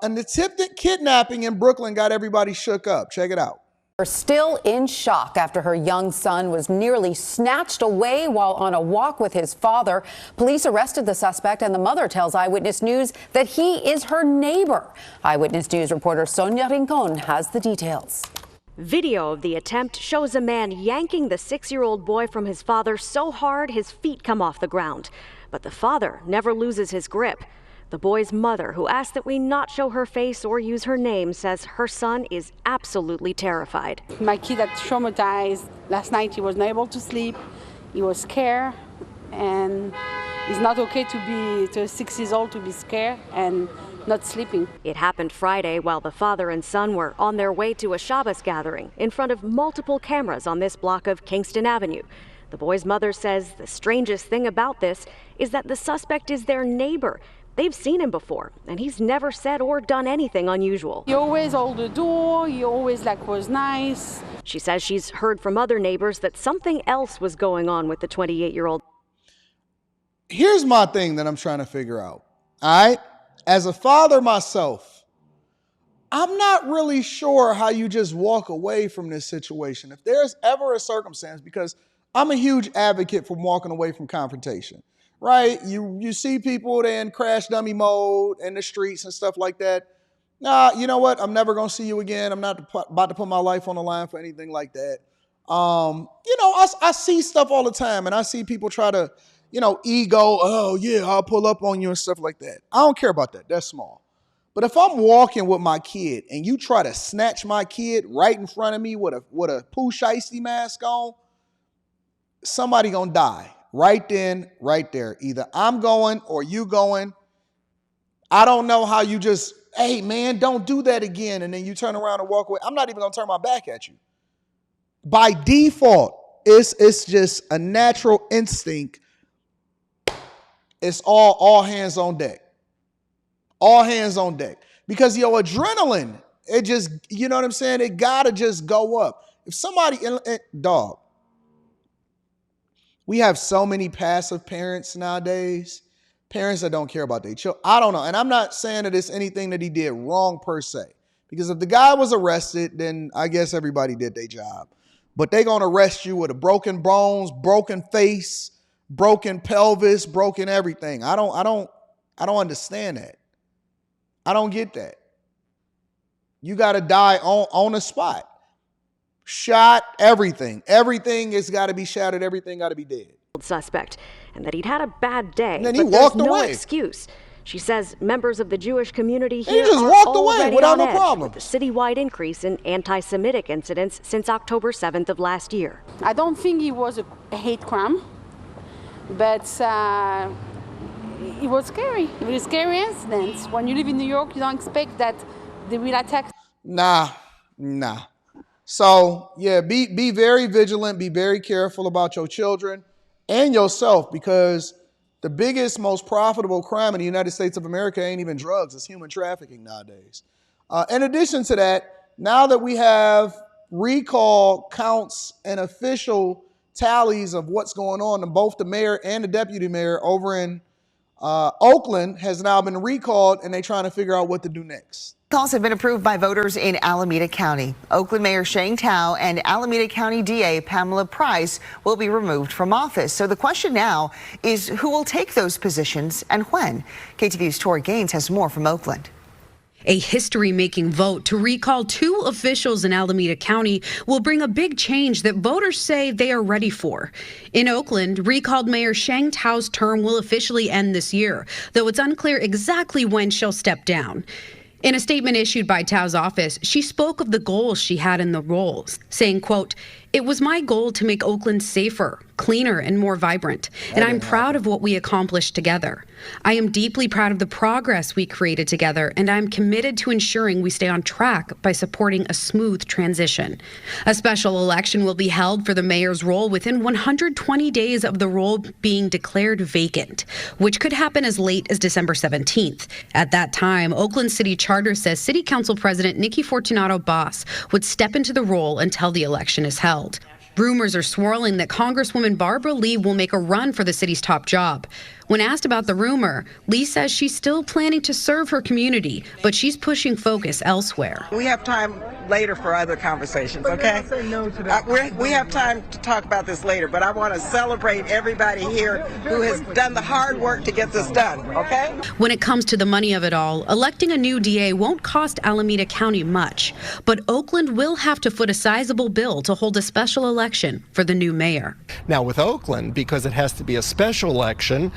An attempted kidnapping in Brooklyn got everybody shook up. Check it out. Are still in shock after her young son was nearly snatched away while on a walk with his father. Police arrested the suspect, and the mother tells Eyewitness News that he is her neighbor. Eyewitness News reporter Sonia Rincon has the details. Video of the attempt shows a man yanking the 6-year-old boy from his father so hard his feet come off the ground. But the father never loses his grip. The boy's mother, who asked that we not show her face or use her name, says her son is absolutely terrified. My kid had traumatized. Last night he was not able to sleep. He was scared, and it's not okay to 6 years old to be scared and not sleeping. It happened Friday while the father and son were on their way to a Shabbos gathering in front of multiple cameras on this block of Kingston Avenue. The boy's mother says the strangest thing about this is that the suspect is their neighbor. They've seen him before, and he's never said or done anything unusual. He always held the door, he always was nice. She says she's heard from other neighbors that something else was going on with the 28-year-old. Here's my thing that I'm trying to figure out, all right? As a father myself, I'm not really sure how you just walk away from this situation. If there's ever a circumstance, because I'm a huge advocate for walking away from confrontation. Right? You see people in crash dummy mode in the streets and stuff like that. Nah, you know what? I'm never going to see you again. I'm not about to put my life on the line for anything like that. I see stuff all the time, and I see people try to, ego, oh yeah, I'll pull up on you and stuff like that. I don't care about that. That's small. But if I'm walking with my kid and you try to snatch my kid right in front of me with a Pooh Shiesty mask on, somebody gonna die. Right then, right there. Either I'm going or you going. I don't know how you just, hey, man, don't do that again. And then you turn around and walk away. I'm not even going to turn my back at you. By default, it's just a natural instinct. It's all hands on deck. All hands on deck. Because your adrenaline, it just, you know what I'm saying? It got to just go up. If somebody, dog. We have so many passive parents nowadays, parents that don't care about their children. I don't know. And I'm not saying that it's anything that he did wrong per se. Because if the guy was arrested, then I guess everybody did their job. But they're going to arrest you with a broken bones, broken face, broken pelvis, broken everything. I don't understand that. I don't get that. You got to die on the spot. Shot, everything. Everything has got to be shattered. Everything got to be dead. Suspect, and that he'd had a bad day. And then he walked there's no away. Excuse. She says members of the Jewish community here just are walked away without no edge problem. with the citywide increase in anti-Semitic incidents since October 7th of last year. I don't think it was a hate crime, but it was scary. It was a scary incident. When you live in New York, you don't expect that they will attack. Nah. So, yeah, be very vigilant, be very careful about your children and yourself, because the biggest, most profitable crime in the United States of America ain't even drugs, it's human trafficking nowadays. In addition to that, now that we have recall counts and official tallies of what's going on, and both the mayor and the deputy mayor over in Oakland has now been recalled, and they're trying to figure out what to do next. Calls have been approved by voters in Alameda County. Oakland Mayor Sheng Tao and Alameda County DA Pamela Price will be removed from office. So the question now is who will take those positions and when? KTVU's Tori Gaines has more from Oakland. A history-making vote to recall 2 officials in Alameda County will bring a big change that voters say they are ready for. In Oakland, recalled Mayor Sheng Tao's term will officially end this year, though it's unclear exactly when she'll step down. In a statement issued by Tao's office, she spoke of the goals she had in the role, saying, quote, "It was my goal to make Oakland safer, cleaner, and more vibrant, and I'm proud of what we accomplished together. I am deeply proud of the progress we created together, and I'm committed to ensuring we stay on track by supporting a smooth transition. A special election will be held for the mayor's role within 120 days of the role being declared vacant, which could happen as late as December 17th. At that time, Oakland City Charter says City Council President Nikki Fortunato Boss would step into the role until the election is held. Rumors are swirling that Congresswoman Barbara Lee will make a run for the city's top job. When asked about the rumor, Lee says she's still planning to serve her community, but she's pushing focus elsewhere. We have time later for other conversations, okay? We have time to talk about this later, but I want to celebrate everybody here who has done the hard work to get this done, okay? When it comes to the money of it all, electing a new DA won't cost Alameda County much, but Oakland will have to foot a sizable bill to hold a special election for the new mayor. Now with Oakland, because it has to be a special election,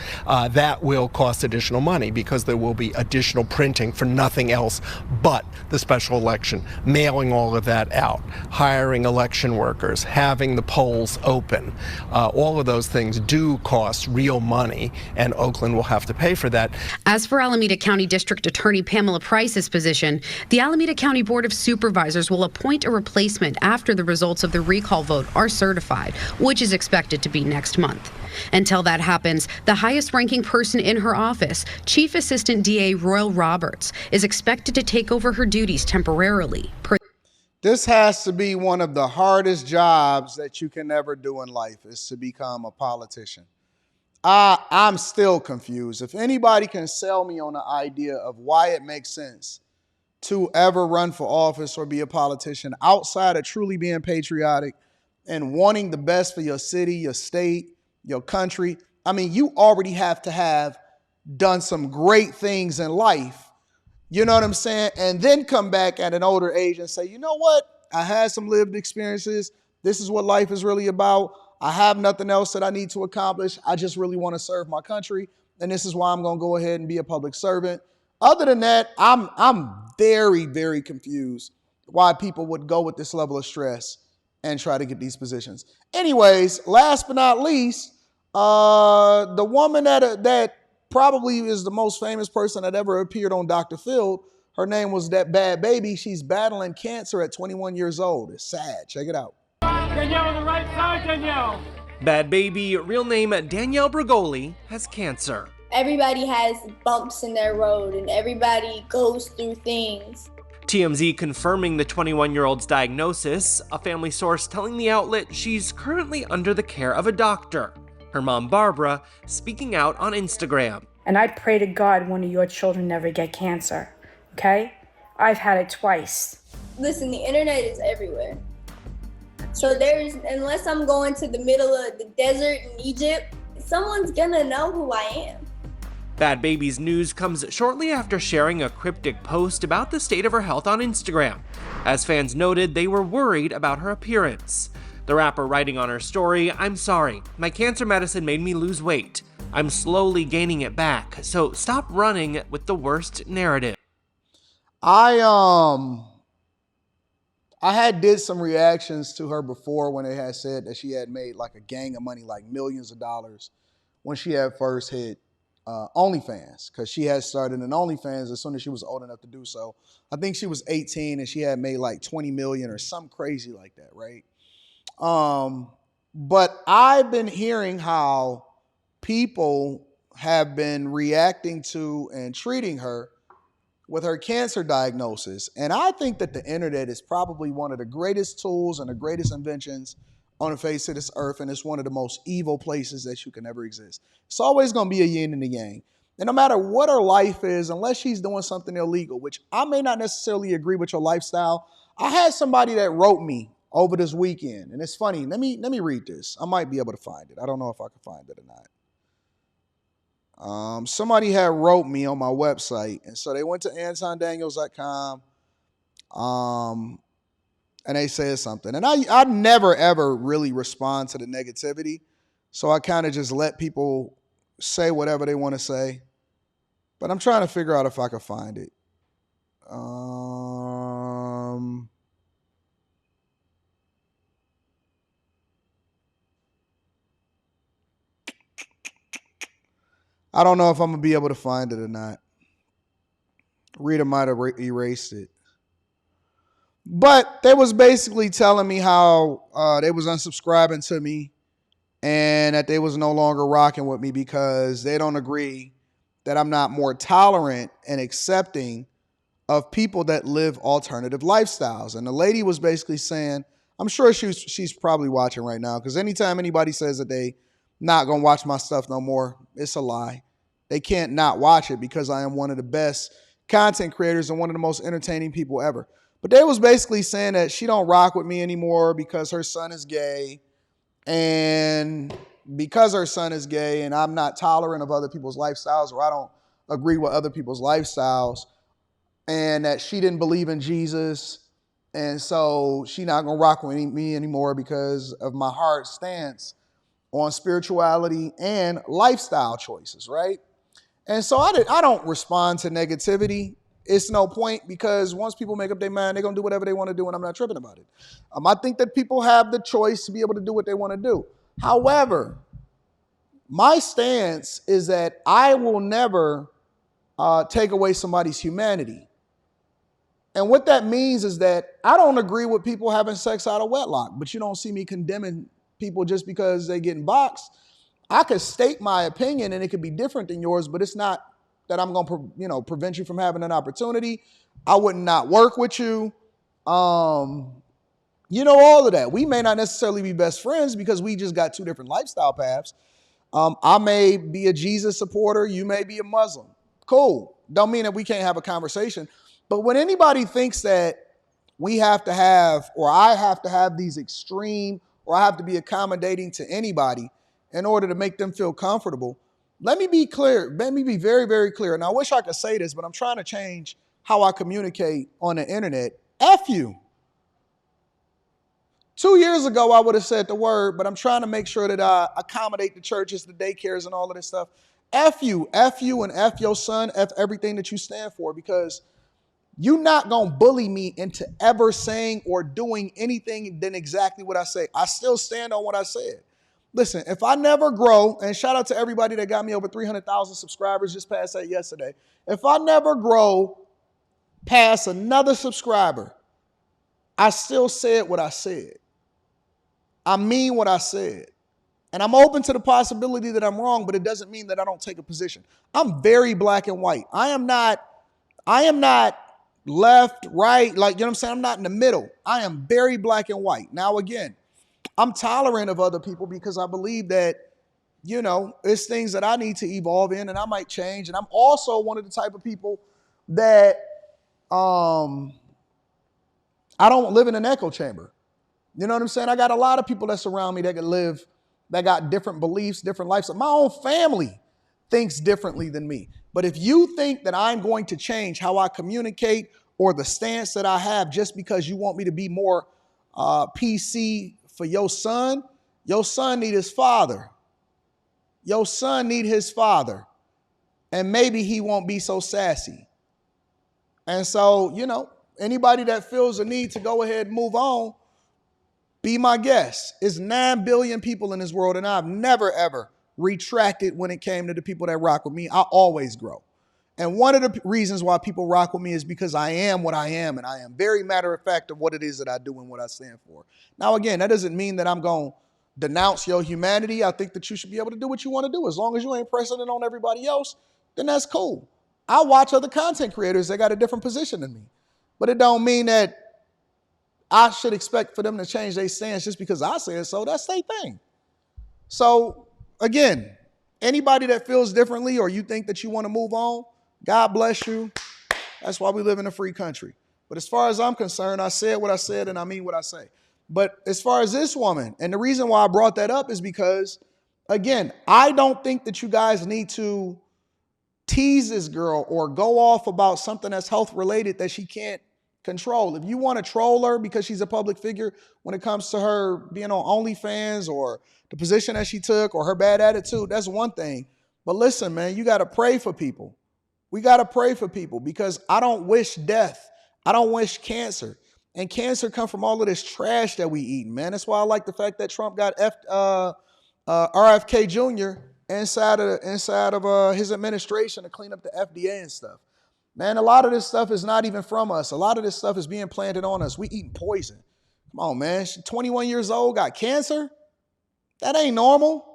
that will cost additional money because there will be additional printing for nothing else but the special election, mailing all of that out, hiring election workers, having the polls open. All of those things do cost real money, and Oakland will have to pay for that. As for Alameda County District Attorney Pamela Price's position, the Alameda County Board of Supervisors will appoint a replacement after the results of the recall vote are certified, which is expected to be next month. Until that happens, the highest-ranking person in her office, Chief Assistant DA Royal Roberts, is expected to take over her duties temporarily. This has to be one of the hardest jobs that you can ever do in life, is to become a politician. I'm still confused. If anybody can sell me on the idea of why it makes sense to ever run for office or be a politician outside of truly being patriotic and wanting the best for your city, your state, your country, I mean, you already have to have done some great things in life. You know what I'm saying? And then come back at an older age and say, you know what? I had some lived experiences. This is what life is really about. I have nothing else that I need to accomplish. I just really want to serve my country. And this is why I'm going to go ahead and be a public servant. Other than that, I'm very, very confused why people would go with this level of stress and try to get these positions. Anyways, last but not least, the woman that probably is the most famous person that ever appeared on Dr. Phil, her name was that Bhad Bhabie. She's battling cancer at 21 years old. It's sad. Check it out. Danielle on the right side, Danielle. Bhad Bhabie, real name Danielle Bregoli, has cancer. Everybody has bumps in their road and everybody goes through things. TMZ confirming the 21-year-old's diagnosis, a family source telling the outlet she's currently under the care of a doctor. Her mom, Barbara, speaking out on Instagram. And I'd pray to God one of your children never get cancer, okay? I've had it twice. Listen, the internet is everywhere. So unless I'm going to the middle of the desert in Egypt, someone's gonna know who I am. Bhad Bhabie's news comes shortly after sharing a cryptic post about the state of her health on Instagram. As fans noted, they were worried about her appearance. The rapper writing on her story, "I'm sorry, my cancer medicine made me lose weight. I'm slowly gaining it back, so stop running with the worst narrative." I had did some reactions to her before when they had said that she had made like a gang of money, like millions of dollars, when she had first hit OnlyFans, because she had started an OnlyFans as soon as she was old enough to do so. I think she was 18 and she had made like 20 million or something crazy like that, right? But I've been hearing how people have been reacting to and treating her with her cancer diagnosis. And I think that the internet is probably one of the greatest tools and the greatest inventions on the face of this earth, and it's one of the most evil places that you can ever exist. It's always going to be a yin and a yang. And no matter what her life is, unless she's doing something illegal, which I may not necessarily agree with your lifestyle. I had somebody that wrote me over this weekend, and it's funny. Let me read this. I might be able to find it. I don't know if I can find it or not. Somebody had wrote me on my website, and so they went to AntonDaniels.com, and they said something. And I never, ever really respond to the negativity, so I kind of just let people say whatever they want to say. But I'm trying to figure out if I can find it. I don't know if I'm going to be able to find it or not. Rita might have erased it. But they was basically telling me how they was unsubscribing to me and that they was no longer rocking with me because they don't agree that I'm not more tolerant and accepting of people that live alternative lifestyles. And the lady was basically saying, I'm sure she's probably watching right now, because anytime anybody says that they not going to watch my stuff no more. It's a lie. They can't not watch it because I am one of the best content creators and one of the most entertaining people ever. But they was basically saying that she don't rock with me anymore because her son is gay. And because her son is gay and I'm not tolerant of other people's lifestyles, or I don't agree with other people's lifestyles, and that she didn't believe in Jesus. And so she not going to rock with me anymore because of my hard stance on spirituality and lifestyle choices, right? And so I don't respond to negativity. It's no point, because once people make up their mind, they're going to do whatever they want to do, and I'm not tripping about it. I think that people have the choice to be able to do what they want to do. However, my stance is that I will never take away somebody's humanity. And what that means is that I don't agree with people having sex out of wedlock, but you don't see me condemning people just because they getting boxed. I could state my opinion and it could be different than yours, but it's not that I'm going to, prevent you from having an opportunity. I would not work with you. All of that. We may not necessarily be best friends because we just got two different lifestyle paths. I may be a Jesus supporter. You may be a Muslim. Cool. Don't mean that we can't have a conversation. But when anybody thinks that we have to have, or I have to have these extreme, or I have to be accommodating to anybody in order to make them feel comfortable, let me be clear. Let me be very, very clear. And I wish I could say this, but I'm trying to change how I communicate on the internet. F you. 2 years ago, I would have said the word, but I'm trying to make sure that I accommodate the churches, the daycares, and all of this stuff. F you, and F your son, F everything that you stand for, because you're not going to bully me into ever saying or doing anything than exactly what I say. I still stand on what I said. Listen, if I never grow, and shout out to everybody that got me over 300,000 subscribers, just passed that yesterday. If I never grow past another subscriber, I still said what I said. I mean what I said. And I'm open to the possibility that I'm wrong, but it doesn't mean that I don't take a position. I'm very black and white. I am not left, right, I'm not in the middle. I am very black and white. Now, again, I'm tolerant of other people because I believe that, it's things that I need to evolve in and I might change. And I'm also one of the type of people that I don't live in an echo chamber. You know what I'm saying? I got a lot of people that surround me that got different beliefs, different lifestyles. My own family thinks differently than me. But if you think that I'm going to change how I communicate or the stance that I have just because you want me to be more PC for your son need his father. Your son need his father. And maybe he won't be so sassy. And so, anybody that feels a need to go ahead and move on, be my guest. It's 9 billion people in this world, and I've never, ever retracted when it came to the people that rock with me. I always grow. And one of the reasons why people rock with me is because I am what I am, and I am very matter of fact of what it is that I do and what I stand for. Now, again, that doesn't mean that I'm going to denounce your humanity. I think that you should be able to do what you want to do. As long as you ain't pressing it on everybody else, then that's cool. I watch other content creators that got a different position than me. But it don't mean that I should expect for them to change their stance just because I said so. That's their thing. So, again, anybody that feels differently or you think that you want to move on, God bless you. That's why we live in a free country. But as far as I'm concerned, I said what I said and I mean what I say. But as far as this woman, and the reason why I brought that up is because, again, I don't think that you guys need to tease this girl or go off about something that's health related that she can't control. If you want to troll her because she's a public figure when it comes to her being on OnlyFans or the position that she took or her bad attitude, that's one thing. But listen, man, you got to pray for people. We got to pray for people because I don't wish death. I don't wish cancer. And cancer comes from all of this trash that we eat, man. That's why I like the fact that Trump got RFK Jr. inside of his administration to clean up the FDA and stuff. Man, a lot of this stuff is not even from us. A lot of this stuff is being planted on us. We eating poison. Come on, man. She's 21 years old, got cancer. That ain't normal.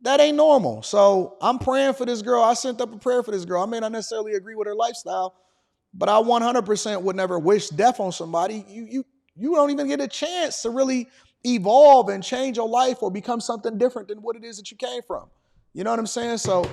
That ain't normal. So I'm praying for this girl. I sent up a prayer for this girl. I may not necessarily agree with her lifestyle, but I 100% would never wish death on somebody. You don't even get a chance to really evolve and change your life or become something different than what it is that you came from. You know what I'm saying? So